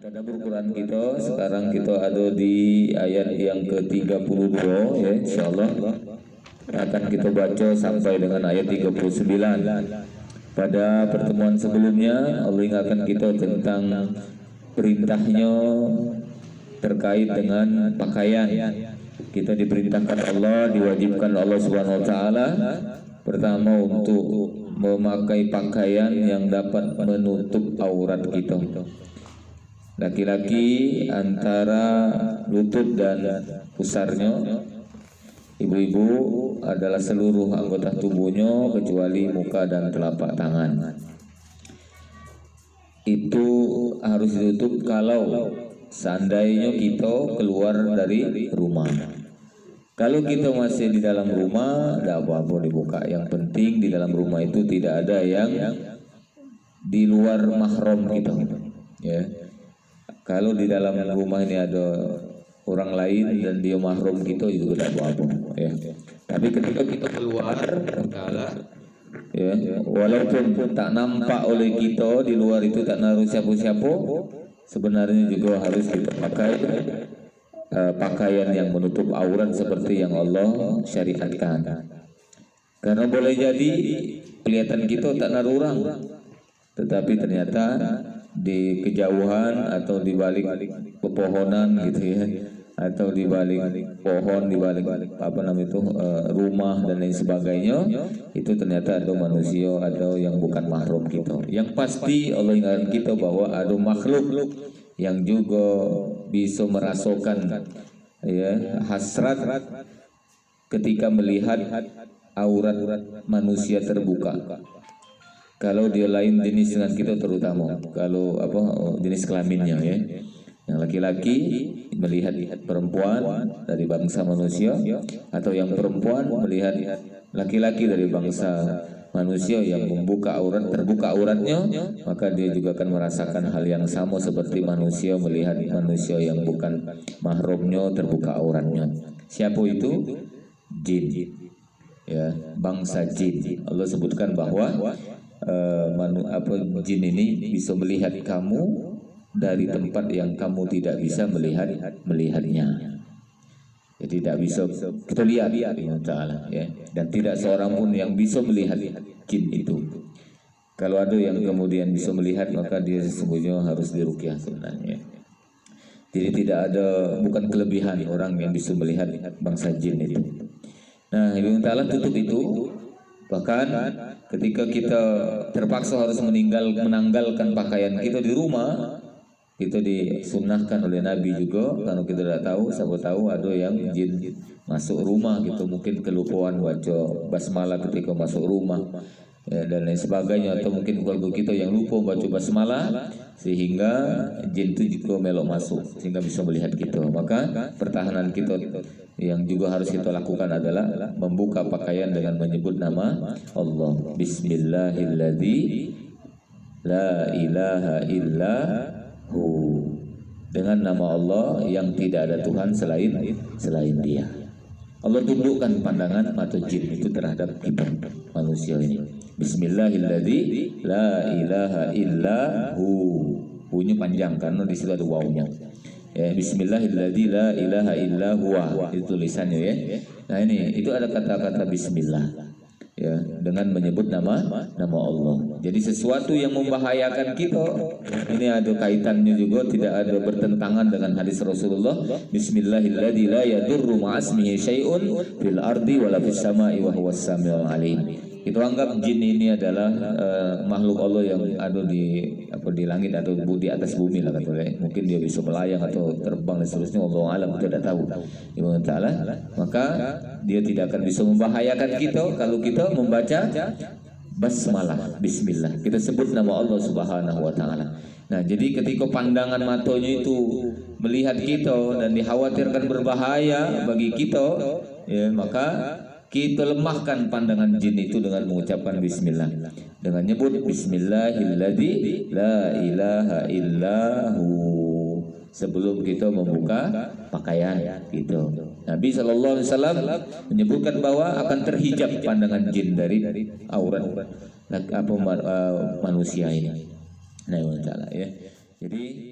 Tadabbur Quran kita sekarang kita ada di ayat yang ke-32 ya, insyaallah akan kita baca sampai dengan ayat 39. Pada pertemuan sebelumnya Allah ingatkan kita tentang perintahnya terkait dengan pakaian. Kita diperintahkan Allah, diwajibkan Allah Subhanahu wa taala pertama untuk memakai pakaian yang dapat menutup aurat kita. Laki-laki antara lutut dan pusarnya, ibu-ibu adalah seluruh anggota tubuhnya kecuali muka dan telapak tangan. Itu harus ditutup kalau seandainya kita keluar dari rumah. Kalau kita masih di dalam rumah, tidak apa-apa dibuka. Yang penting di dalam rumah itu tidak ada yang di luar mahram kita. Ya. Kalau di dalam rumah ini ada orang lain dan dia mahram kita itu tidak apa-apa. Ya. Tapi ketika kita keluar, ya, walaupun tak nampak oleh kita di luar itu tak naruh siapa-siapa, sebenarnya juga harus kita pakai pakaian yang menutup aurat seperti yang Allah syariatkan. Karena boleh jadi kelihatan kita tak naruh orang, tetapi ternyata di kejauhan atau di balik pepohonan gitu ya, atau di balik pohon, di balik apa namanya itu rumah dan lain sebagainya, itu ternyata ada manusia atau yang bukan mahram kita. Yang pasti Allah ingatkan kita bahwa ada makhluk yang juga bisa merasakan ya hasrat ketika melihat aurat manusia terbuka. Kalau dia lain jenis dengan kita, terutama kalau apa jenis kelaminnya ya. Yang laki-laki melihat perempuan dari bangsa manusia, atau yang perempuan melihat laki-laki dari bangsa manusia yang membuka aurat, terbuka auratnya, maka dia juga akan merasakan hal yang sama seperti manusia melihat manusia yang bukan mahramnya terbuka auratnya. Siapa itu? Jin. Ya, bangsa jin. Allah sebutkan bahwa jin ini bisa melihat kamu dari tempat yang kamu tidak bisa melihatnya. Jadi tidak bisa kita lihat ya Ta'ala ya. Dan tidak seorang pun yang bisa melihat jin itu. Kalau ada yang kemudian bisa melihat, maka dia sesungguhnya harus diruqyah sebenarnya. Jadi tidak ada, bukan kelebihan orang yang bisa melihat bangsa jin itu. Nah, Ibu Ta'ala tutup itu. Bahkan ketika kita terpaksa harus menanggalkan pakaian kita di rumah, itu disunnahkan oleh Nabi juga. Kalau kita tidak tahu, siapa tahu ada yang jin masuk rumah gitu, mungkin kelupaan baca basmalah ketika masuk rumah ya, dan lain sebagainya, atau mungkin keluarga kita yang lupa baca basmalah sehingga jin itu juga melok masuk sehingga bisa melihat kita. Maka pertahanan kita yang juga harus kita lakukan adalah membuka pakaian dengan menyebut nama Allah. Bismillahilladzi la ilaha illa dengan nama Allah yang tidak ada Tuhan selain Dia. Allah tundukkan pandangan mata jin itu terhadap kita manusia ini. Bismillahilladzi la ilaha illahu. Bunyi panjang karena di situ ada wawunya. Ya, Bismillahilladzi la ilaha illahu. Itu tulisannya ya. Nah ini itu ada kata-kata Bismillah. Ya, dengan menyebut nama Allah. Jadi sesuatu yang membahayakan kita, ini ada kaitannya juga, tidak ada bertentangan dengan hadis Rasulullah. Bismillahilladzi la yadurru ma'asmihi syai'un fil ardi wala fis sama'i wa huwas samiul alim. Kita anggap jin ini adalah makhluk Allah yang ada di langit atau di atas bumi lah katanya. Mungkin dia bisa melayang atau terbang dan seterusnya, Allah alam, kita tidak tahu. Ibu Ta'ala, maka dia tidak akan bisa membahayakan kita kalau kita membaca basmalah, bismillah. Kita sebut nama Allah Subhanahu wa taala. Nah, jadi ketika pandangan matanya itu melihat kita dan dikhawatirkan berbahaya bagi kita, ya, maka kita lemahkan pandangan jin itu dengan mengucapkan bismillah, dengan nyebut bismillahilladzi la ilaha illahu sebelum kita membuka pakaian gitu. Nabi sallallahu alaihi wasallam menyebutkan bahwa akan terhijab pandangan jin dari aurat manusia ini. Nah, ya. Jadi